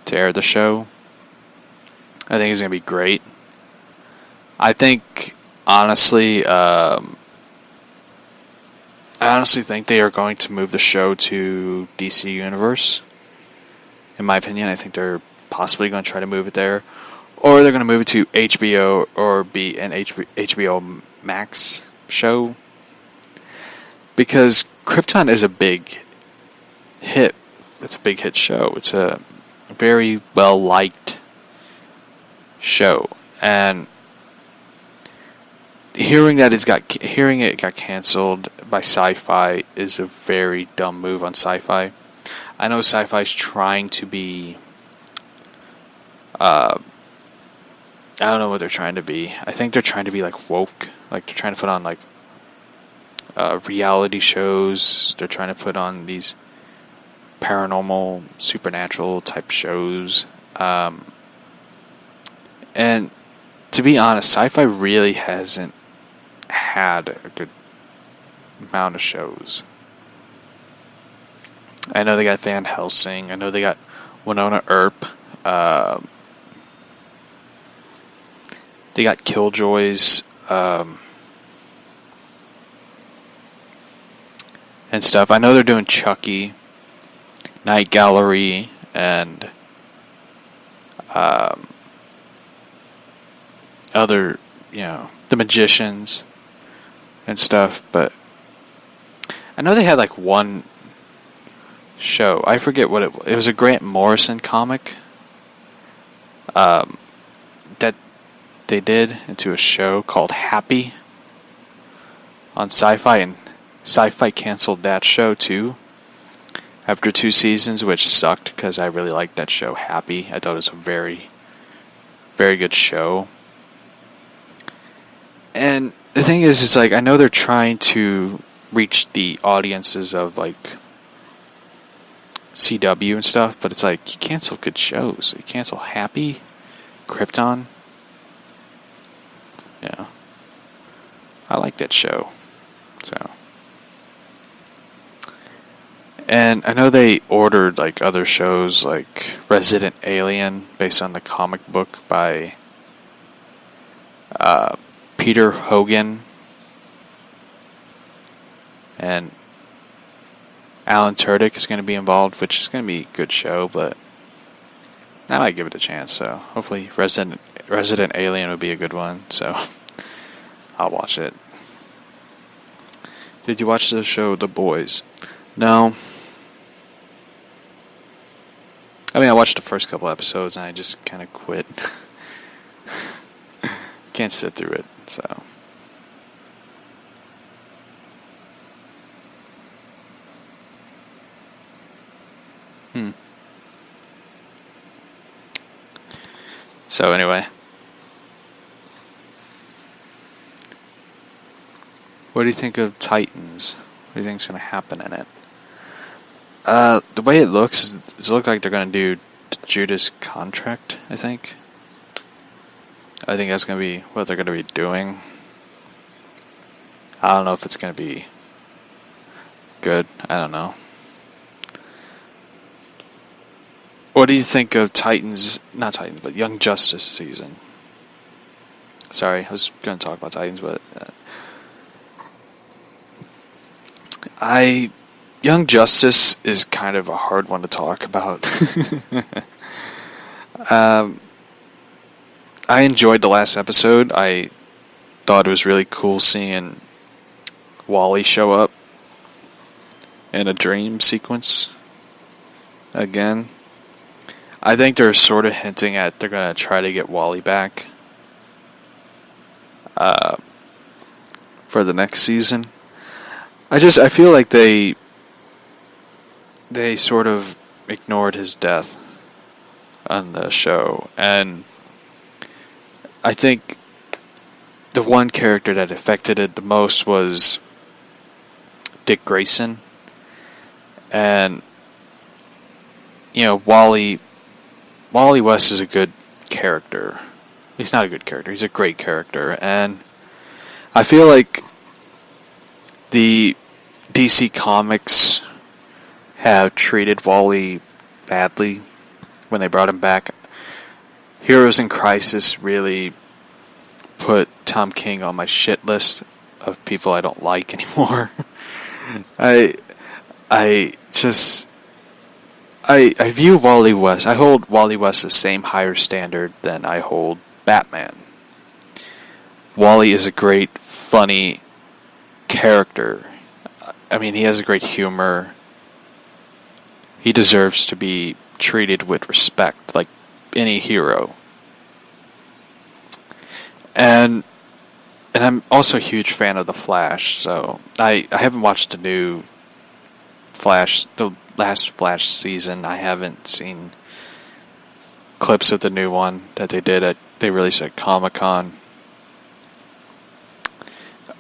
to air the show. I think it's going to be great. I think, honestly, I honestly think they are going to move the show to DC Universe. In my opinion, I think they're possibly going to try to move it there. Or they're going to move it to HBO or be an HBO Max show. Because Krypton is a big hit. It's a big hit show. It's a very well-liked show. And hearing it got canceled by Sci-Fi is a very dumb move on Sci-Fi. I know Sci-Fi's trying to be I don't know what they're trying to be. I think they're trying to be like woke. Like they're trying to put on like reality shows. They're trying to put on these paranormal, supernatural type shows. And to be honest, Sci-Fi really hasn't had a good amount of shows. I know they got Van Helsing. I know they got Winona Earp. They got Killjoys. And stuff. I know they're doing Chucky, Night Gallery, and other, The Magicians and stuff. But I know they had like one show. I forget what it was. A Grant Morrison comic that they did into a show called Happy on Sci-Fi, and Sci-Fi canceled that show too after 2 seasons, which sucked because I really liked that show, Happy. I thought it was a very, very good show. And the thing is, it's like I know they're trying to reach the audiences of like CW and stuff, but it's like you cancel good shows. You cancel Happy, Krypton. Yeah, I like that show. So, and I know they ordered like other shows like Resident Alien based on the comic book by Peter Hogan and Alan Tudyk is going to be involved, which is going to be a good show, but I might give it a chance. So hopefully Resident Alien would be a good one. So I'll watch it. Did you watch the show The Boys? No. I mean, I watched the first couple episodes and I just kind of quit. Can't sit through it, so. So anyway. What do you think of Titans? What do you think is going to happen in it? The way it looks, it looks like they're going to do Judas Contract, I think. I think that's going to be what they're going to be doing. I don't know if it's going to be good. I don't know. What do you think of not Titans, but Young Justice season? Sorry, I was going to talk about Titans, but Young Justice is kind of a hard one to talk about. I enjoyed the last episode. I thought it was really cool seeing Wally show up in a dream sequence again. I think they're sort of hinting at they're going to try to get Wally back for the next season. I feel like they sort of ignored his death on the show, and I think the one character that affected it the most was Dick Grayson, and Wally West is a good character. He's not a good character. He's a great character, and I feel like the DC Comics have treated Wally badly when they brought him back. Heroes in Crisis really put Tom King on my shit list of people I don't like anymore. I view Wally West. I hold Wally West the same higher standard than I hold Batman. Wally is a great, funny character. I mean, he has a great humor. He deserves to be treated with respect, like any hero. And I'm also a huge fan of The Flash, so I haven't watched the new Flash, the last Flash season. I haven't seen clips of the new one that they released at Comic-Con.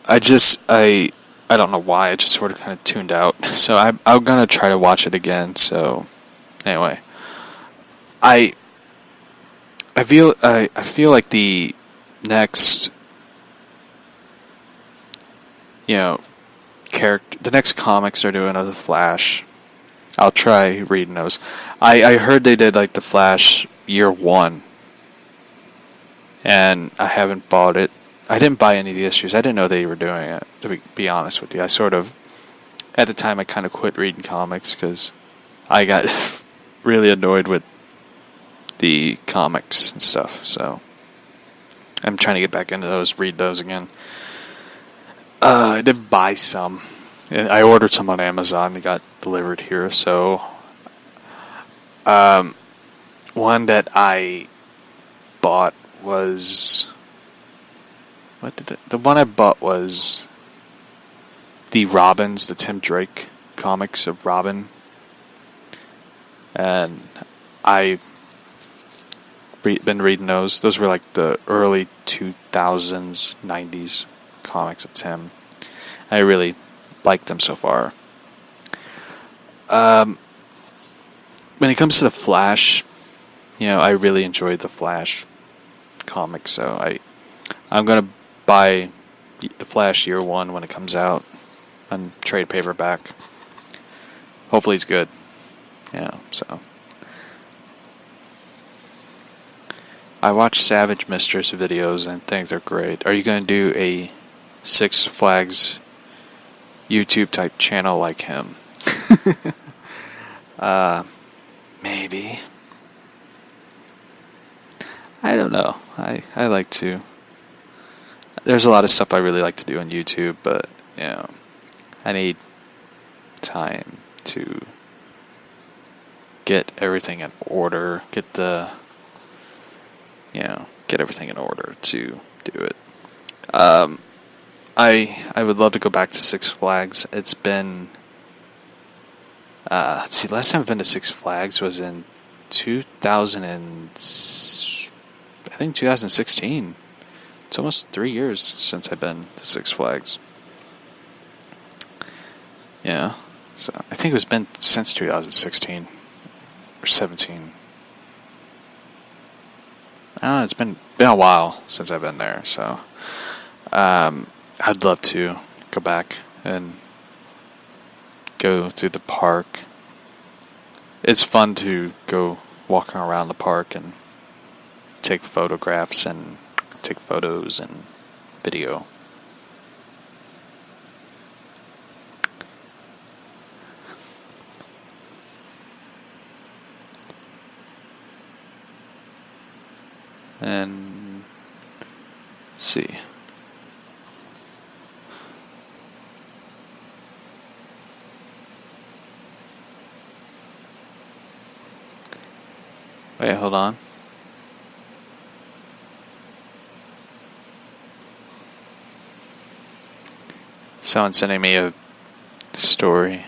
I don't know why, I just sort of kind of tuned out. So I'm gonna try to watch it again. So anyway, I feel like the next, the next comics they're doing of the Flash, I'll try reading those. I heard they did like the Flash year 1, and I haven't bought it. I didn't buy any of the issues. I didn't know they were doing it, to be honest with you. I sort of, at the time, I kind of quit reading comics because I got really annoyed with the comics and stuff. So I'm trying to get back into those, read those again. I did buy some. I ordered some on Amazon. They got delivered here. So one that I bought was... The one I bought was the Robins, the Tim Drake comics of Robin. And I've been reading those. Those were like the early 2000s, 90s comics of Tim. I really like them so far. When it comes to the Flash, I really enjoyed the Flash comics, so I'm gonna buy the Flash year 1 when it comes out on trade paperback. Hopefully it's good. So I watch Savage Mistress videos and think they're great. Are you gonna do a Six Flags YouTube type channel like him? Maybe. I don't know. I like to. There's a lot of stuff I really like to do on YouTube, but I need time to get everything in order. Get everything in order to do it. I would love to go back to Six Flags. It's been let's see, last time I've been to Six Flags was in 2016. It's almost 3 years since I've been to Six Flags. So I think it's been since 2016 or 17. It's been a while since I've been there, so I'd love to go back and go through the park. It's fun to go walking around the park and take photographs and take photos and video. And let's see. Wait, hold on. Someone's sending me a story.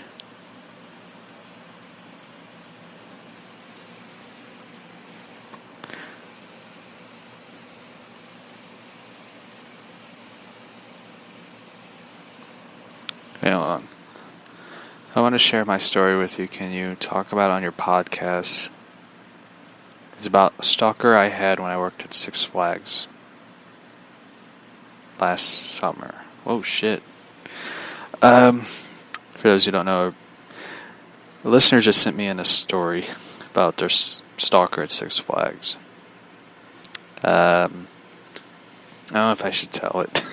Wait, hold on. I want to share my story with you. Can you talk about it on your podcast? It's about a stalker I had when I worked at Six Flags last summer. Oh shit. For those who don't know, a listener just sent me in a story about their stalker at Six Flags. I don't know if I should tell it.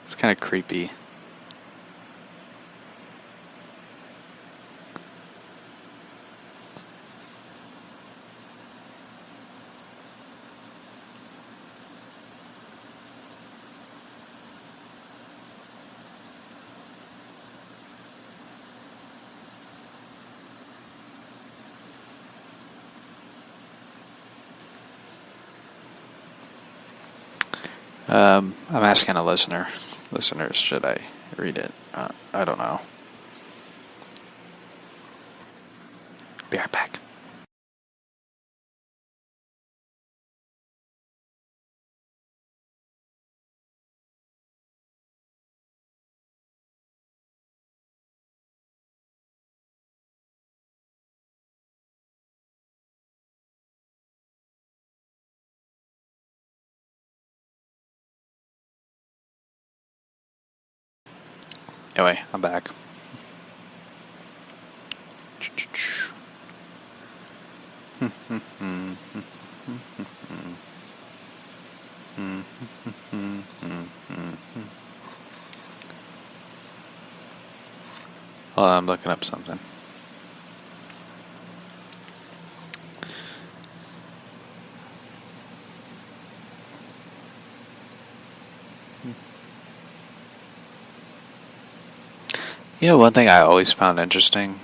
It's kind of creepy. I'm asking a listener. Listeners, should I read it? I don't know. Be right back. Anyway, I'm back. Well, I'm looking up something. Yeah, one thing I always found interesting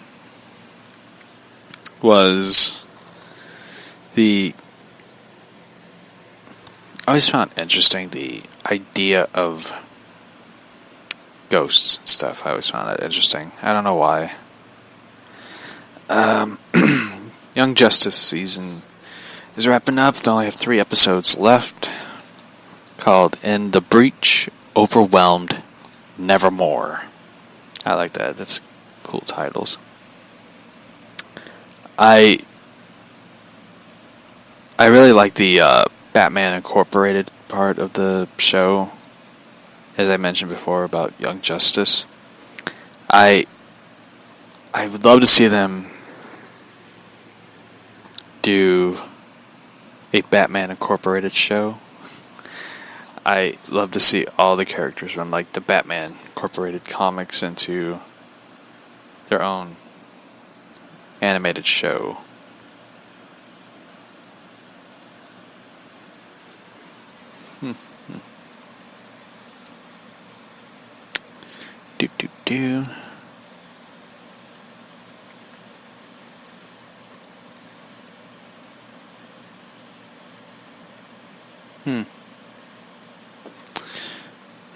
was the idea of ghosts and stuff. I always found that interesting. I don't know why. Young Justice season is wrapping up. They only have 3 episodes left. Called In the Breach, Overwhelmed, Nevermore. I like that. That's cool titles. I really like the Batman Incorporated part of the show. As I mentioned before about Young Justice. I would love to see them do a Batman Incorporated show. I love to see all the characters from like the Batman Incorporated comics into their own animated show. Do.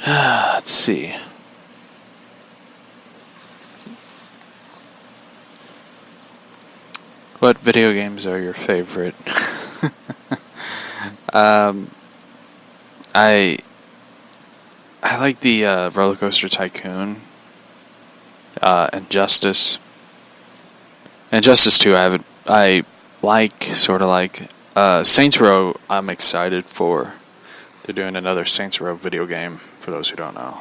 Let's see. What video games are your favorite? I like the Roller Coaster Tycoon, Injustice. Injustice 2 I like, sort of like. Saints Row I'm excited for. They're doing another Saints Row video game, for those who don't know.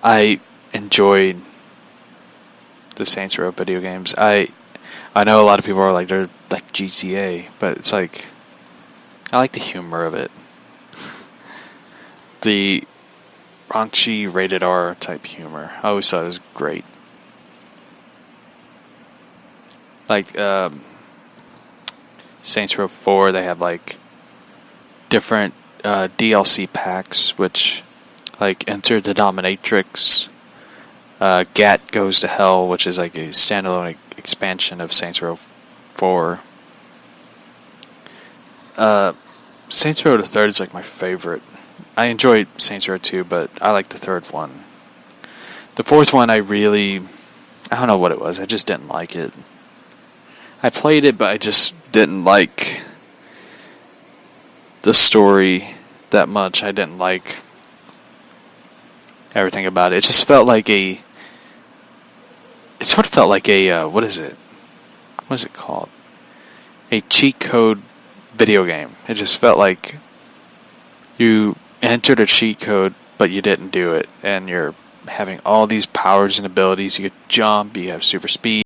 I enjoyed the Saints Row video games. I know a lot of people are like, they're like GTA, but it's like, I like the humor of it. The raunchy, rated R type humor. I always thought it was great. Like, Saints Row 4, they have like different DLC packs, which like Enter the Dominatrix, Gat Goes to Hell, which is like a standalone expansion of Saints Row 4. Saints Row the Third is like my favorite. I enjoyed Saints Row 2, but I like the third one. The fourth one I don't know what it was, I just didn't like it. I played it, but I just didn't like the story that much. I didn't like everything about it. It just felt like it sort of felt like what is it? What is it called? A cheat code video game. It just felt like you entered a cheat code, but you didn't do it, and your having all these powers and abilities. You could jump, you have super speed,